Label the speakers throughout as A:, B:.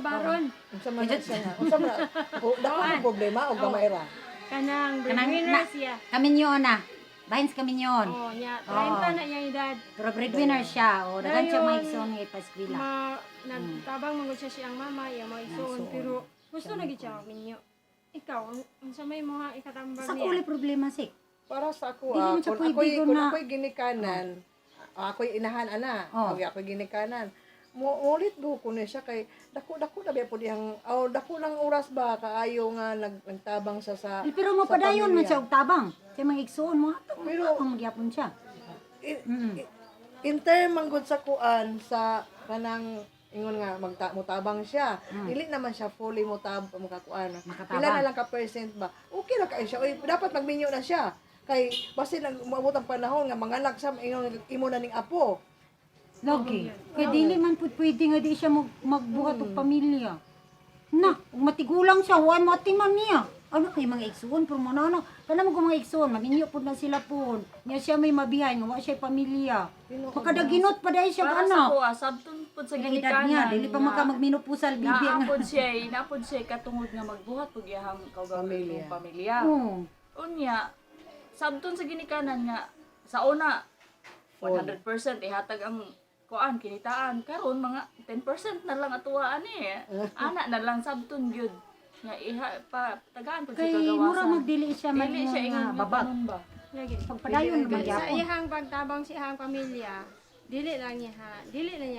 A: baron.
B: Unsa man siya? Unsa man? Dako ang problema o gamay ra.
A: Kanang breadwinner siya.
C: Kaminyon na. Bahins kaminyon.
A: Oh, nya 30 na iyang edad.
C: Pero breadwinner siya. O, dagan siya
A: Dayon,
C: maigsoon nga ipaskwila.
A: Nagtabang mangod siya siyang mama, iyang maigsoon, pero gusto na gid siya minyo. Ikaw, unsa may mga ikatambag
C: Sa
A: niya?
C: kuli problema sik.
B: Para sa ako,
C: Dili mo siya
B: kung
C: pwede
B: ako'y
C: na-
B: ginikanan, ako'y inahan ana,
C: Oh.
B: ako'y ginikanan. Mulit do ko na siya kay dako na ba po diyang dako lang oras ba kaayo nga nagtabang sa
C: Pero mapadayon man
B: pamilya.
C: siya og tabang. Siya mga igsoon mo atong
B: Pero-
C: ang magyapon siya.
B: In term manggod sa kuan sa kanang ingon nga mutabang siya. Dili naman siya fully makakuan.
C: Makatabang.
B: Pila na lang ka percent ba? Okay ra kay siya. Oy, dapat magminyo na siya. Kay basta nag umabot ang panahon nga manganak sa ingon imo na ning apo.
C: Lagi. Kaya dili man pud pwede nga di siya magbuhat og pamilya. Na, kung matigulang siya, huwag mo atiman niya. Ano kay mga igsoon, pero mo na, kana mo mga igsoon, maminyo pud na sila pud. Niya siya may mabihay, nga wa siya pamilya. Makadaginot pa dahil siya
D: Para sa
C: anak.
D: ko, sabton po sa
C: Ilang edad niya, dili pa magminupusal bibi nga.
D: Naapod siya katungod nga magbuhat pag iyahang
B: Pamilya.
D: pamilya.
C: Oo.
D: Unya, sabton sa ginikanan nga sa una 100% ihatag ang kuan kinitaan karon mga 10% na lang atuwaan ana na lang sabton gyud nga tagaan pud
C: Kay
D: siya
C: mura
D: kagawasan.
C: magdili siya
D: Dili siya
C: nga
D: ingon
C: babag.
D: ba.
A: Lagi.
C: Pagpadayon naman
A: Sa
C: gyapon.
A: iyang pagtabang sa iyang pamilya, dili na niya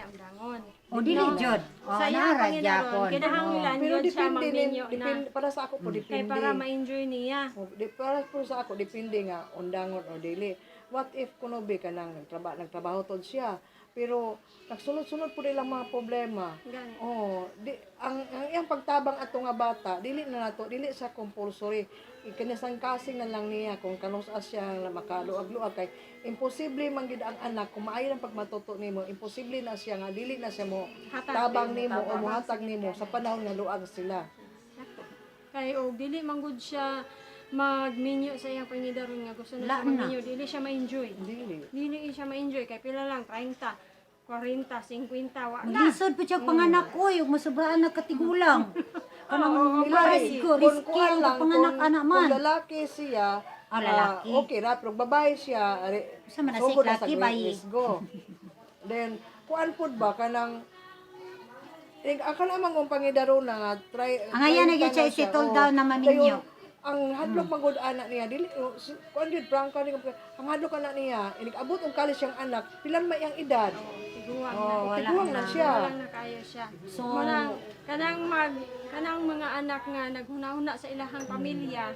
A: ang dangon.
C: O dili jud. O
A: Sa iyang
C: nara
A: Panginoon,
C: gyapon.
A: kinahanglan
B: Pero
A: yun siya
B: depende
A: magminyo na.
B: depende para sa ako po
A: Kay
B: depende.
A: para ma-enjoy niya.
B: Para po sa ako depende nga undangon o dili. What if kuno be kanang nagtrabaho tod siya pero nagsunod-sunod po nilang mga problema.
A: Gani.
B: Ang iyang pagtabang ato nga bata, dili na nato, dili sa compulsory. Ikanasang kasing na lang niya kung kanus siya na makaluag-luag kay imposible man gid ang anak kung maayo ang pagmatuto nimo, imposible na siya nga dili na siya mo
A: Hatag
B: tabang nimo o muhatag nimo sa panahon nga luag sila.
A: Kay og dili manggod siya magminyo sa iyang pangidaron nga gusto na
C: Wala
A: siya magminyo, dili siya ma-enjoy.
B: Dili.
A: Dili siya ma-enjoy kay pila lang 30, 40, 50 wa na.
C: Lisod pa siya panganak ko, yung masubaan na katigulang. Kanang
B: Dili.
C: risky ang panganak anak man.
B: Kung lalaki siya,
C: lalaki.
B: okay ra, pero babae siya,
C: Sa manasik,
B: sugod na sa
C: laki,
B: great
C: bayi.
B: let's go. Then, kuan pud ba kanang akala man kung pangidaro na nga try
C: Ang ayan na gyud siya i-settle down na maminyo.
B: Ang hadlok magud anak niya dili kuan gyud prangka ni ang hadlok anak niya inig-abot og kalis siyang anak pilan may ang edad.
A: Tiguang
C: Oh,
A: na.
C: wala
B: Tiguang na siya.
A: Wala na kaya siya.
C: So,
A: Kanang mga anak nga naghuna-huna sa ilahang pamilya,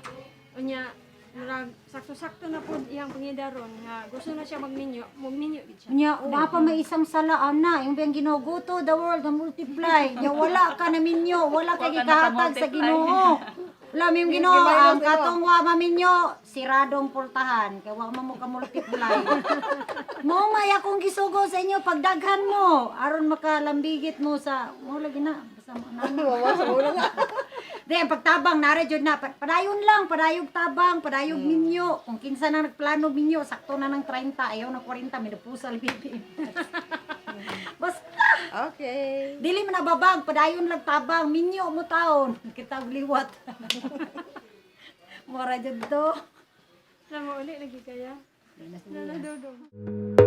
A: unya murag sakto-sakto na pud iyang pangidaron nga gusto na siya magminyo gid siya.
C: Nya, wala pa may isang salaan na. Yung biyang Ginoo, to the world na multiply. Nya, wala ka na minyo. Wala ka gikahatag sa Ginoo. Wala mo yung Ginoo. Ang katong wa maminyo, siradong pultahan. Kaya wa mo ka multiply. Mo may akong gisugo sa inyo pagdaghan mo. Aron makalambigit mo sa, mo lagi na. Basta mo na.
B: Wawas wala na.
C: Di, ang pagtabang, nara dyan na. Padayon lang, padayog tabang, padayog minyo. Kung kinsa na nagplano minyo, sakto na ng 30, ayaw na 40, may napusal, baby. Basta,
B: Okay.
C: dili mo nababag, padayon lang tabang, minyo mo taon. Kita liwat. Mura dyan to.
A: Alam mo uli lagi kaya. Nanadodong.